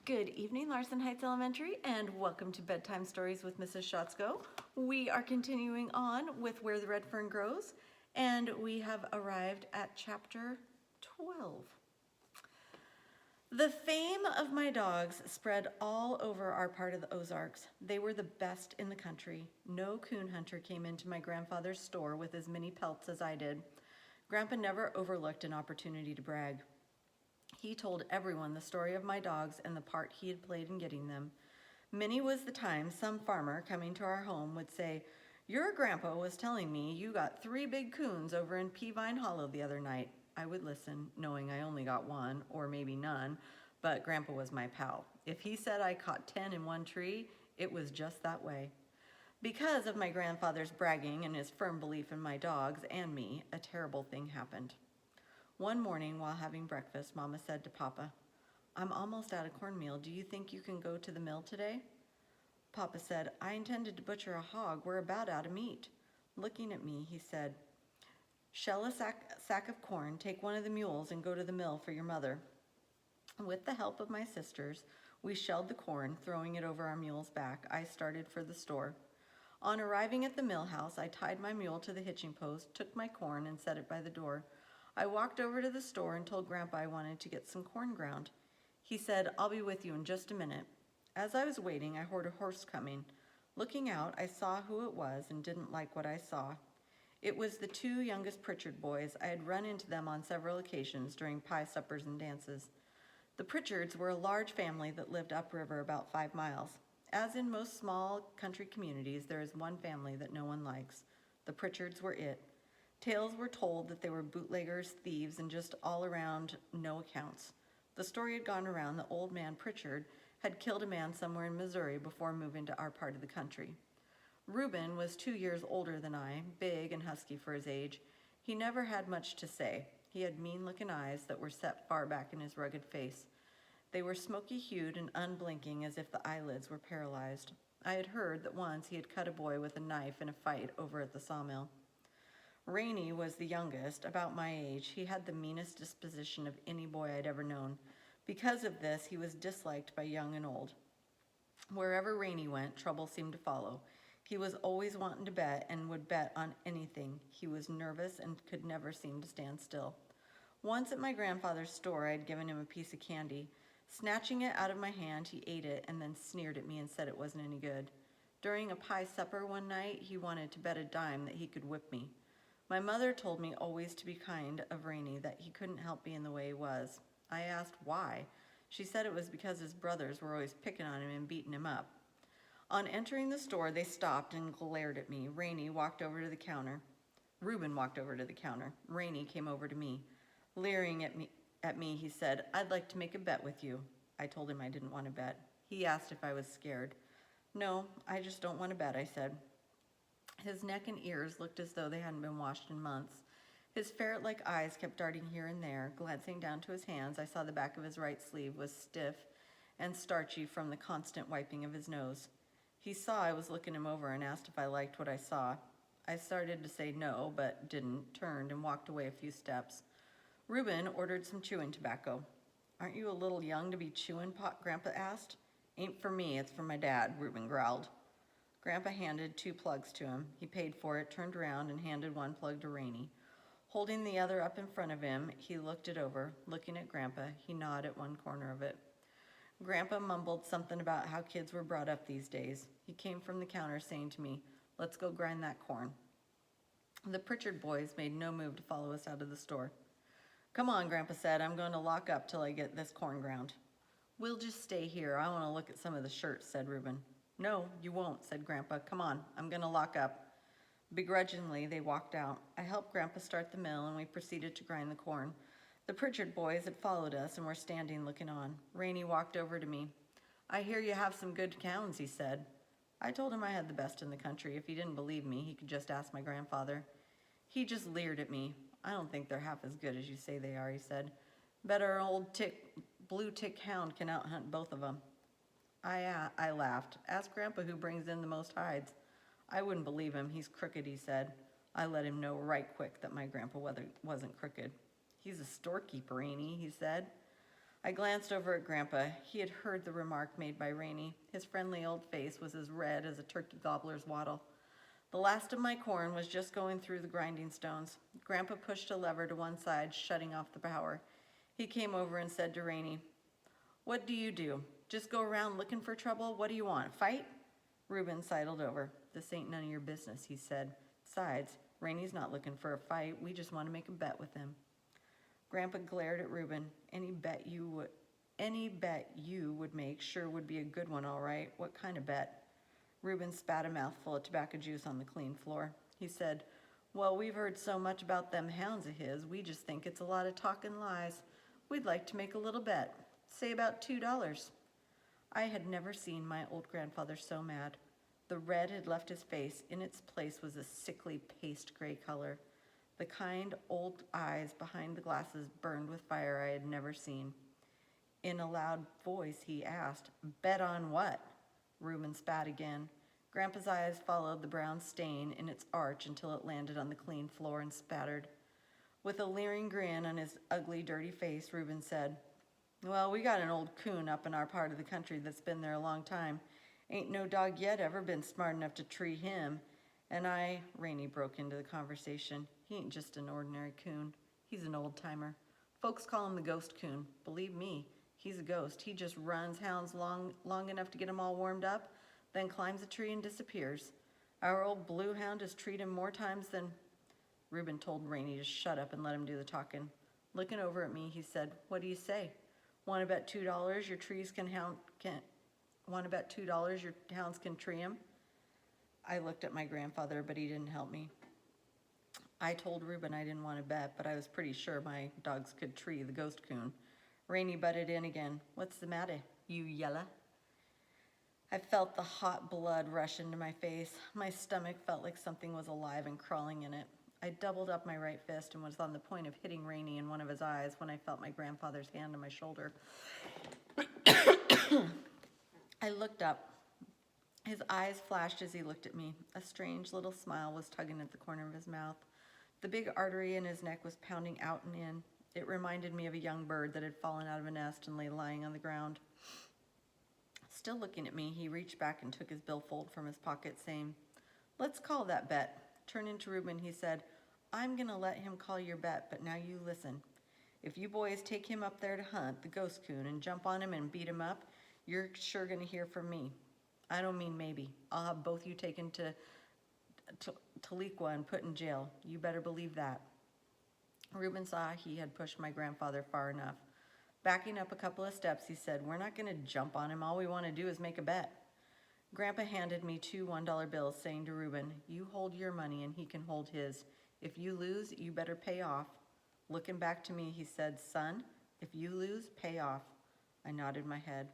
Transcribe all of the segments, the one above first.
Good evening, Larson Heights Elementary, and welcome to Bedtime Stories with Mrs. Schatzko. We are continuing on with Where the Red Fern Grows, and we have arrived at chapter 12. The fame of my dogs spread all over our part of the Ozarks. They were the best in the country. No coon hunter came into my grandfather's store with as many pelts as I did. Grandpa never overlooked an opportunity to brag. He told everyone the story of my dogs and the part he had played in getting them. Many was the time some farmer coming to our home would say, "Your grandpa was telling me you got 3 big coons over in Peavine Hollow the other night." I would listen, knowing I only got 1, or maybe none, but Grandpa was my pal. If he said I caught 10 in one tree, it was just that way. Because of my grandfather's bragging and his firm belief in my dogs and me, a terrible thing happened. One morning while having breakfast, Mama said to Papa, "I'm almost out of cornmeal. Do you think you can go to the mill today?" Papa said, "I intended to butcher a hog. We're about out of meat." Looking at me, he said, "Shell a sack of corn, take one of the mules, and go to the mill for your mother." With the help of my sisters, we shelled the corn, throwing it over our mule's back. I started for the store. On arriving at the mill house, I tied my mule to the hitching post, took my corn, and set it by the door. I walked over to the store and told Grandpa I wanted to get some corn ground. He said, "I'll be with you in just a minute." As I was waiting, I heard a horse coming. Looking out, I saw who it was and didn't like what I saw. It was the 2 youngest Pritchard boys. I had run into them on several occasions during pie suppers and dances. The Pritchards were a large family that lived upriver about 5 miles. As in most small country communities, there is one family that no one likes. The Pritchards were it. Tales were told that they were bootleggers, thieves, and just all around no accounts. The story had gone around that old man Pritchard had killed a man somewhere in Missouri before moving to our part of the country. Reuben was 2 years older than I, big and husky for his age. He never had much to say. He had mean-looking eyes that were set far back in his rugged face. They were smoky-hued and unblinking as if the eyelids were paralyzed. I had heard that once he had cut a boy with a knife in a fight over at the sawmill. Rainey was the youngest, about my age. He had the meanest disposition of any boy I'd ever known. Because of this, he was disliked by young and old. Wherever Rainey went, trouble seemed to follow. He was always wanting to bet and would bet on anything. He was nervous and could never seem to stand still. Once at my grandfather's store, I had given him a piece of candy. Snatching it out of my hand, he ate it and then sneered at me and said it wasn't any good. During a pie supper one night, he wanted to bet a dime that he could whip me. My mother told me always to be kind of Rainey, that he couldn't help being the way he was. I asked why. She said it was because his brothers were always picking on him and beating him up. On entering the store, they stopped and glared at me. Reuben walked over to the counter. Rainey came over to me. Leering at me, he said, "I'd like to make a bet with you." I told him I didn't want to bet. He asked if I was scared. "No, I just don't want to bet," I said. His neck and ears looked as though they hadn't been washed in months. His ferret-like eyes kept darting here and there. Glancing down to his hands, I saw the back of his right sleeve was stiff and starchy from the constant wiping of his nose. He saw I was looking him over and asked if I liked what I saw. I started to say no, but didn't, turned and walked away a few steps. Reuben ordered some chewing tobacco. "Aren't you a little young to be chewing pot?" Grandpa asked. "Ain't for me, it's for my dad," Reuben growled. Grandpa handed 2 plugs to him. He paid for it, turned around, and handed 1 plug to Rainey. Holding the other up in front of him, he looked it over. Looking at Grandpa, he gnawed at one corner of it. Grandpa mumbled something about how kids were brought up these days. He came from the counter saying to me, "Let's go grind that corn." The Pritchard boys made no move to follow us out of the store. "Come on," Grandpa said. "I'm going to lock up till I get this corn ground." "We'll just stay here. I want to look at some of the shirts," said Reuben. "No, you won't," said Grandpa. "Come on, I'm going to lock up." Begrudgingly, they walked out. I helped Grandpa start the mill, and we proceeded to grind the corn. The Pritchard boys had followed us and were standing looking on. Rainey walked over to me. "I hear you have some good cows," he said. I told him I had the best in the country. If he didn't believe me, he could just ask my grandfather. He just leered at me. "I don't think they're half as good as you say they are," he said. "Bet our old blue tick hound can outhunt both of them." I laughed. "Ask Grandpa who brings in the most hides." I wouldn't believe him. "He's crooked," he said. I let him know right quick that my grandpa wasn't crooked. "He's a storekeeper, ain't he?" he said. I glanced over at Grandpa. He had heard the remark made by Rainey. His friendly old face was as red as a turkey gobbler's wattle. The last of my corn was just going through the grinding stones. Grandpa pushed a lever to one side, shutting off the power. He came over and said to Rainey, "What do you do? Just go around looking for trouble? What do you want, fight?" Reuben sidled over. "This ain't none of your business," he said. "Besides, Rainey's not looking for a fight. We just want to make a bet with him." Grandpa glared at Reuben. Any bet you would make sure would be a good one, all right. What kind of bet?" Reuben spat a mouthful of tobacco juice on the clean floor. He said, "Well, we've heard so much about them hounds of his, we just think it's a lot of talk and lies. We'd like to make a little bet. Say about $2. I had never seen my old grandfather so mad. The red had left his face. In its place was a sickly paste gray color. The kind old eyes behind the glasses burned with fire I had never seen. In a loud voice, he asked, "Bet on what?" Reuben spat again. Grandpa's eyes followed the brown stain in its arch until it landed on the clean floor and spattered. With a leering grin on his ugly, dirty face, Reuben said, "Well, we got an old coon up in our part of the country that's been there a long time. Ain't no dog yet ever been smart enough to tree him. And Rainey broke into the conversation. "He ain't just an ordinary coon. He's an old-timer. Folks call him the ghost coon. Believe me, he's a ghost. He just runs hounds long enough to get 'em all warmed up, then climbs a tree and disappears. Our old blue hound has treed him more times than—" Reuben told Rainey to shut up and let him do the talking. Looking over at me, he said, "What do you say? Want to bet $2 your hounds can tree him?" I looked at my grandfather, but he didn't help me. I told Reuben I didn't want to bet, but I was pretty sure my dogs could tree the ghost coon. Rainey butted in again. "What's the matter, you yella?" I felt the hot blood rush into my face. My stomach felt like something was alive and crawling in it. I doubled up my right fist and was on the point of hitting Rainey in one of his eyes when I felt my grandfather's hand on my shoulder. I looked up. His eyes flashed as he looked at me. A strange little smile was tugging at the corner of his mouth. The big artery in his neck was pounding out and in. It reminded me of a young bird that had fallen out of a nest and lay lying on the ground. Still looking at me, he reached back and took his billfold from his pocket, saying, "Let's call that bet." Turning to Reuben, he said, "I'm going to let him call your bet, but now you listen. If you boys take him up there to hunt the ghost coon and jump on him and beat him up, you're sure going to hear from me. I don't mean maybe. I'll have both you taken to Taliqua and put in jail. You better believe that." Reuben saw he had pushed my grandfather far enough. Backing up a couple of steps, he said, "We're not going to jump on him. All we want to do is make a bet." Grandpa handed me 2 $1 bills, saying to Reuben, "You hold your money and he can hold his. If you lose, you better pay off." Looking back to me, he said, "Son, if you lose, pay off." I nodded my head.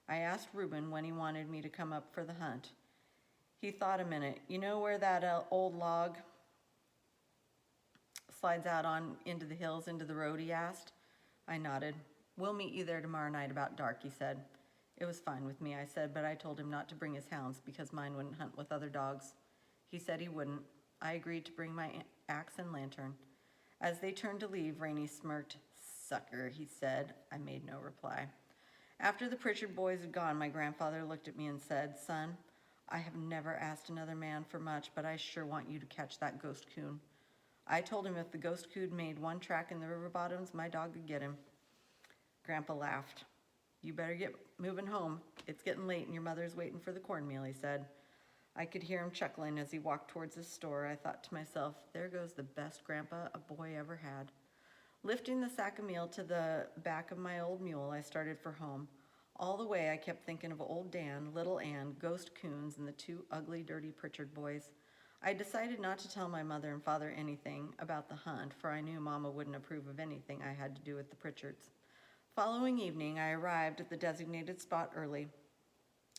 I asked Reuben when he wanted me to come up for the hunt. He thought a minute. "You know where that old log slides out on into the hills, into the road?" he asked. I nodded. "We'll meet you there tomorrow night about dark," he said. It was fine with me, I said, but I told him not to bring his hounds because mine wouldn't hunt with other dogs. He said he wouldn't. I agreed to bring my axe and lantern. As they turned to leave, Rainey smirked. "Sucker," he said. I made no reply. After the Pritchard boys had gone, my grandfather looked at me and said, "Son, I have never asked another man for much, but I sure want you to catch that ghost coon." I told him if the ghost coon made one track in the river bottoms, my dog would get him. Grandpa laughed. "You better get moving home. It's getting late and your mother's waiting for the cornmeal," he said. I could hear him chuckling as he walked towards the store. I thought to myself, there goes the best grandpa a boy ever had. Lifting the sack of meal to the back of my old mule, I started for home. All the way I kept thinking of old Dan, little Ann, ghost coons, and the 2 ugly, dirty Pritchard boys. I decided not to tell my mother and father anything about the hunt, for I knew Mama wouldn't approve of anything I had to do with the Pritchards. Following evening, I arrived at the designated spot early.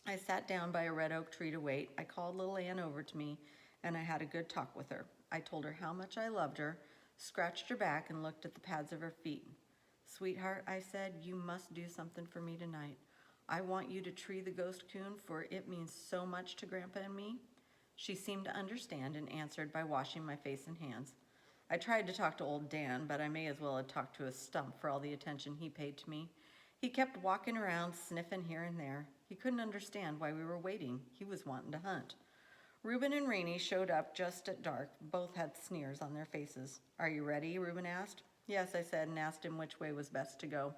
I sat down by a red oak tree to wait. I called little Ann over to me, and I had a good talk with her. I told her how much I loved her, scratched her back, and looked at the pads of her feet. "Sweetheart," I said, "you must do something for me tonight. I want you to tree the ghost coon, for it means so much to Grandpa and me." She seemed to understand and answered by washing my face and hands. I tried to talk to old Dan, but I may as well have talked to a stump for all the attention he paid to me. He kept walking around, sniffing here and there. He couldn't understand why we were waiting. He was wanting to hunt. Reuben and Rainey showed up just at dark. Both had sneers on their faces. "Are you ready?" Reuben asked. "Yes," I said, and asked him which way was best to go.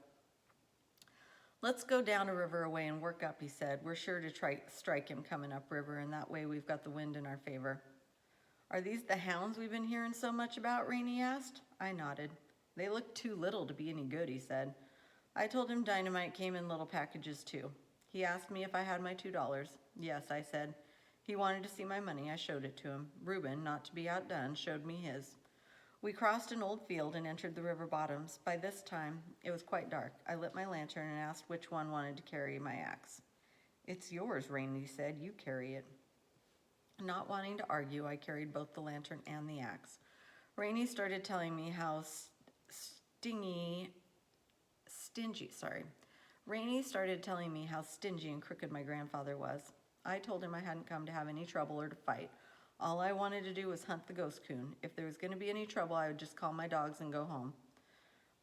"Let's go down a river away and work up," he said. "We're sure to strike him coming upriver, and that way we've got the wind in our favor." "Are these the hounds we've been hearing so much about?" Rainey asked. I nodded. "They look too little to be any good," he said. I told him dynamite came in little packages too. He asked me if I had my $2. "Yes," I said. He wanted to see my money. I showed it to him. Reuben, not to be outdone, showed me his. We crossed an old field and entered the river bottoms. By this time, it was quite dark. I lit my lantern and asked which one wanted to carry my axe. "It's yours," Rainey said. "You carry it." Not wanting to argue, I carried both the lantern and the axe. Rainey started telling me how Rainey started telling me how stingy and crooked my grandfather was. I told him I hadn't come to have any trouble or to fight. All I wanted to do was hunt the ghost coon. If there was going to be any trouble, I would just call my dogs and go home.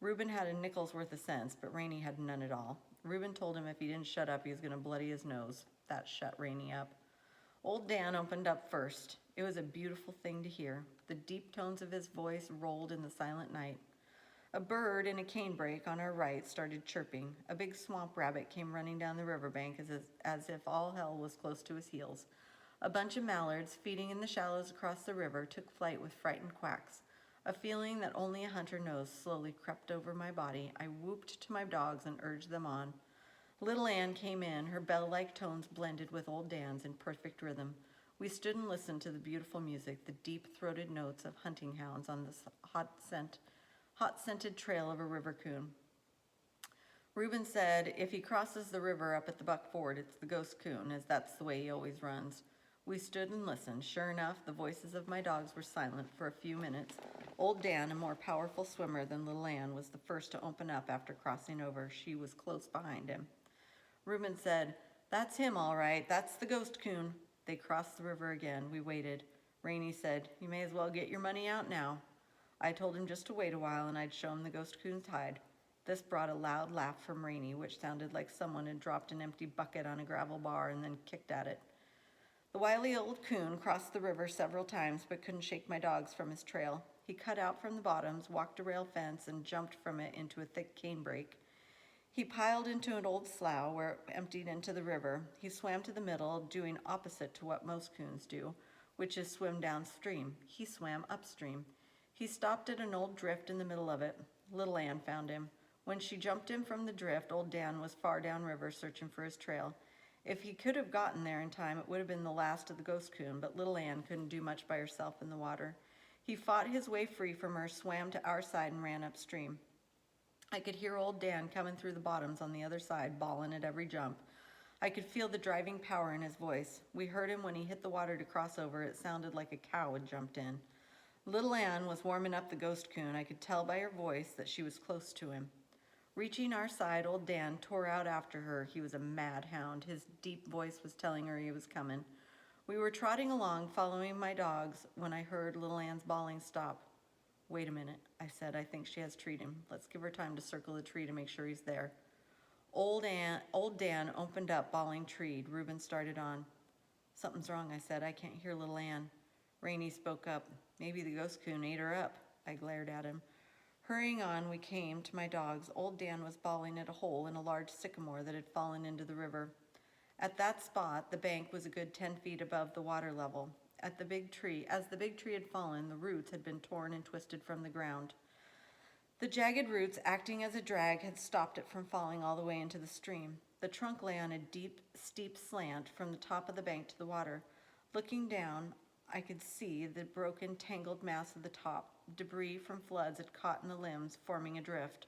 Reuben had a nickel's worth of sense, but Rainey had none at all. Reuben told him if he didn't shut up, he was going to bloody his nose. That shut Rainey up. Old Dan opened up first. It was a beautiful thing to hear. The deep tones of his voice rolled in the silent night. A bird in a canebrake on our right started chirping. A big swamp rabbit came running down the riverbank as if all hell was close to his heels. A bunch of mallards, feeding in the shallows across the river, took flight with frightened quacks. A feeling that only a hunter knows slowly crept over my body. I whooped to my dogs and urged them on. Little Ann came in, her bell-like tones blended with old Dan's in perfect rhythm. We stood and listened to the beautiful music, the deep-throated notes of hunting hounds on this hot-scented trail of a river coon. Reuben said if he crosses the river up at the Buck Ford, it's the ghost coon, as that's the way he always runs. We stood and listened. Sure enough, the voices of my dogs were silent for a few minutes. Old Dan, a more powerful swimmer than Little Ann, was the first to open up after crossing over. She was close behind him. Reuben said, "That's him, all right. That's the ghost coon." They crossed the river again. We waited. Rainey said, "You may as well get your money out now." I told him just to wait a while and I'd show him the ghost coon's hide. This brought a loud laugh from Rainey, which sounded like someone had dropped an empty bucket on a gravel bar and then kicked at it. The wily old coon crossed the river several times but couldn't shake my dogs from his trail. He cut out from the bottoms, walked a rail fence, and jumped from it into a thick canebrake. He piled into an old slough where it emptied into the river. He swam to the middle, doing opposite to what most coons do, which is swim downstream. He swam upstream. He stopped at an old drift in the middle of it. Little Ann found him. When she jumped him from the drift, old Dan was far downriver searching for his trail. If he could have gotten there in time, it would have been the last of the ghost coon, but Little Ann couldn't do much by herself in the water. He fought his way free from her, swam to our side, and ran upstream. I could hear old Dan coming through the bottoms on the other side, bawling at every jump. I could feel the driving power in his voice. We heard him when he hit the water to cross over. It sounded like a cow had jumped in. Little Ann was warming up the ghost coon. I could tell by her voice that she was close to him. Reaching our side, old Dan tore out after her. He was a mad hound. His deep voice was telling her he was coming. We were trotting along, following my dogs, when I heard Little Ann's bawling stop. "Wait a minute," I said. "I think she has treed him. Let's give her time to circle the tree to make sure he's there." Old Dan opened up, bawling treed. Reuben started on. "Something's wrong," I said. "I can't hear Little Ann." Rainey spoke up. "Maybe the ghost coon ate her up." I glared at him. Hurrying on, we came to my dogs. Old Dan was bawling at a hole in a large sycamore that had fallen into the river. At that spot, the bank was a good 10 feet above the water level. As the big tree had fallen, the roots had been torn and twisted from the ground. The jagged roots, acting as a drag, had stopped it from falling all the way into the stream. The trunk lay on a deep, steep slant from the top of the bank to the water. Looking down, I could see the broken, tangled mass of the top. Debris from floods had caught in the limbs, forming a drift.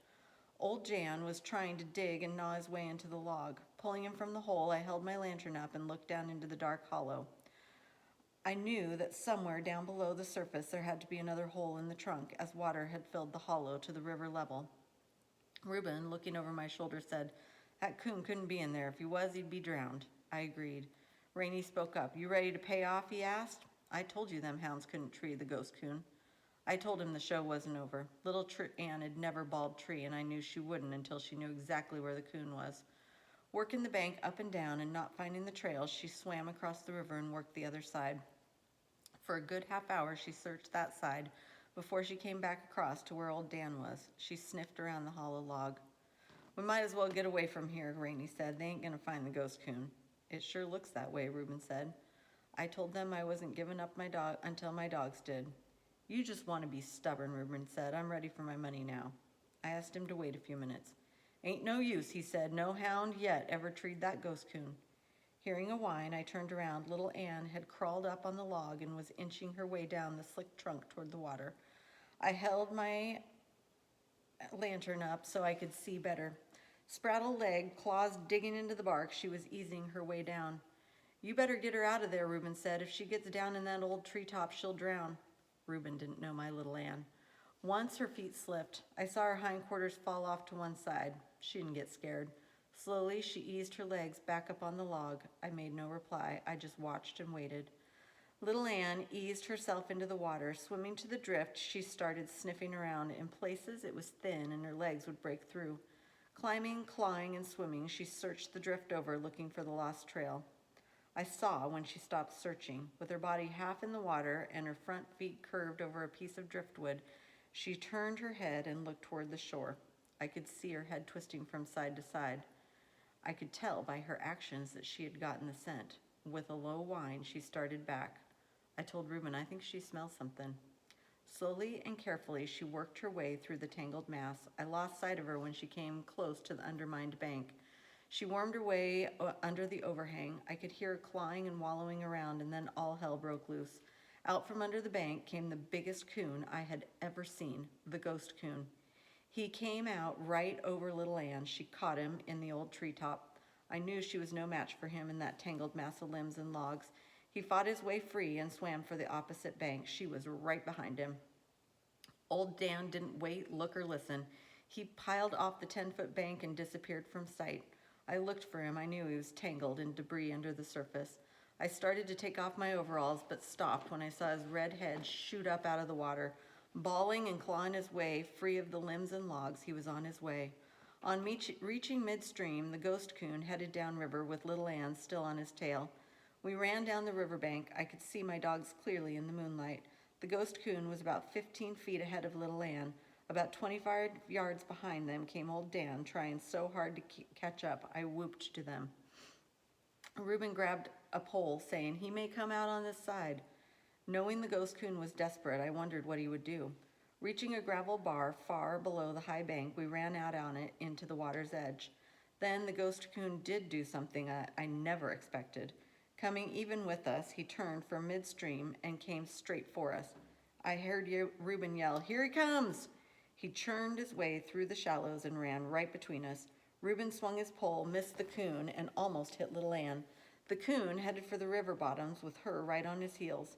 Old Jan was trying to dig and gnaw his way into the log. Pulling him from the hole, I held my lantern up and looked down into the dark hollow. I knew that somewhere down below the surface there had to be another hole in the trunk, as water had filled the hollow to the river level. Reuben, looking over my shoulder, said, "That coon couldn't be in there. If he was, he'd be drowned." I agreed. Rainey spoke up. "You ready to pay off?" he asked. "I told you them hounds couldn't tree the ghost coon." I told him the show wasn't over. Little Ann had never bawled tree, and I knew she wouldn't until she knew exactly where the coon was. Working the bank up and down and not finding the trail, she swam across the river and worked the other side. For a good half hour, she searched that side before she came back across to where old Dan was. She sniffed around the hollow log. "We might as well get away from here," Rainey said. "They ain't gonna find the ghost coon." "It sure looks that way," Reuben said. "I told them I wasn't giving up my dog until my dogs did." "You just want to be stubborn," Reuben said. "I'm ready for my money now." I asked him to wait a few minutes. "Ain't no use," he said. "No hound yet ever treed that ghost coon." Hearing a whine, I turned around. Little Ann had crawled up on the log and was inching her way down the slick trunk toward the water. I held my lantern up so I could see better. Spraddle leg, claws digging into the bark, she was easing her way down. "You better get her out of there," Reuben said. "If she gets down in that old treetop, she'll drown." Reuben didn't know my little Ann. Once her feet slipped. I saw her hindquarters fall off to one side. She didn't get scared. Slowly, she eased her legs back up on the log. I made no reply. I just watched and waited. Little Ann eased herself into the water. Swimming to the drift, she started sniffing around. In places, it was thin and her legs would break through. Climbing, clawing, and swimming, she searched the drift over, looking for the lost trail. I saw when she stopped searching. With her body half in the water and her front feet curved over a piece of driftwood, she turned her head and looked toward the shore. I could see her head twisting from side to side. I could tell by her actions that she had gotten the scent. With a low whine, she started back. I told Reuben, "I think she smells something." Slowly and carefully, she worked her way through the tangled mass. I lost sight of her when she came close to the undermined bank. She wormed her way under the overhang. I could hear her clawing and wallowing around, and then all hell broke loose. Out from under the bank came the biggest coon I had ever seen, the ghost coon. He came out right over Little Ann. She caught him in the old treetop. I knew she was no match for him in that tangled mass of limbs and logs. He fought his way free and swam for the opposite bank. She was right behind him. Old Dan didn't wait, look, or listen. He piled off the 10-foot bank and disappeared from sight. I looked for him. I knew he was tangled in debris under the surface. I started to take off my overalls, but stopped when I saw his red head shoot up out of the water. Bawling and clawing his way free of the limbs and logs, he was on his way. On reaching midstream, the ghost coon headed downriver with Little Ann still on his tail. We ran down the riverbank. I could see my dogs clearly in the moonlight. The ghost coon was about 15 feet ahead of Little Ann. About 25 yards behind them came old Dan, trying so hard to catch up. I whooped to them. Reuben grabbed a pole, saying, "He may come out on this side." Knowing the ghost coon was desperate, I wondered what he would do. Reaching a gravel bar far below the high bank, we ran out on it into the water's edge. Then the ghost coon did do something I never expected. Coming even with us, he turned from midstream and came straight for us. I heard Reuben yell, "Here he comes!" He churned his way through the shallows and ran right between us. Reuben swung his pole, missed the coon, and almost hit Little Ann. The coon headed for the river bottoms with her right on his heels.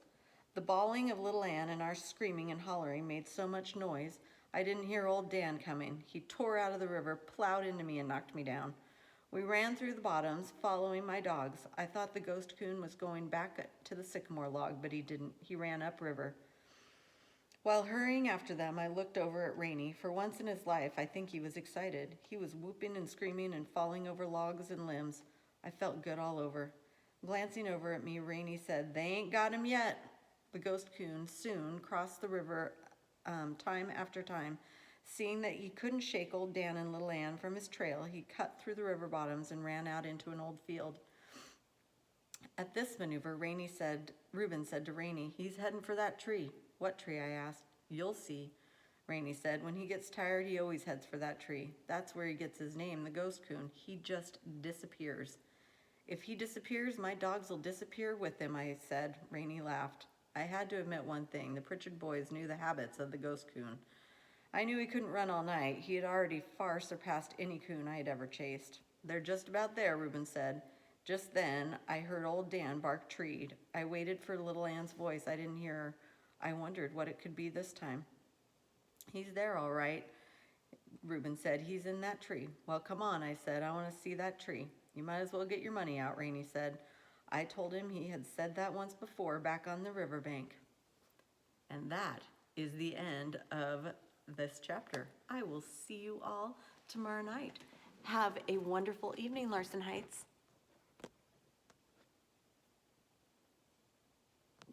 The bawling of Little Ann and our screaming and hollering made so much noise, I didn't hear old Dan coming. He tore out of the river, plowed into me, and knocked me down. We ran through the bottoms, following my dogs. I thought the ghost coon was going back to the sycamore log, but he didn't. He ran upriver. While hurrying after them, I looked over at Rainey. For once in his life, I think he was excited. He was whooping and screaming and falling over logs and limbs. I felt good all over. Glancing over at me, Rainey said, "They ain't got him yet." The ghost coon soon crossed the river time after time. Seeing that he couldn't shake old Dan and Little Ann from his trail, he cut through the river bottoms and ran out into an old field. At this maneuver, Reuben said to Rainey, "He's heading for that tree." "What tree?" I asked. "You'll see," Rainey said. "When he gets tired, he always heads for that tree. That's where he gets his name, the ghost coon. He just disappears." "If he disappears, my dogs will disappear with him," I said. Rainey laughed. I had to admit one thing. The Pritchard boys knew the habits of the ghost coon. I knew he couldn't run all night. He had already far surpassed any coon I had ever chased. "They're just about there," Reuben said. Just then, I heard old Dan bark treed. I waited for Little Ann's voice. I didn't hear her. I wondered what it could be this time. "He's there, all right," Reuben said. "He's in that tree." "Well, come on," I said. "I want to see that tree." "You might as well get your money out," Rainey said. I told him he had said that once before back on the riverbank. And that is the end of this chapter. I will see you all tomorrow night. Have a wonderful evening, Larson Heights.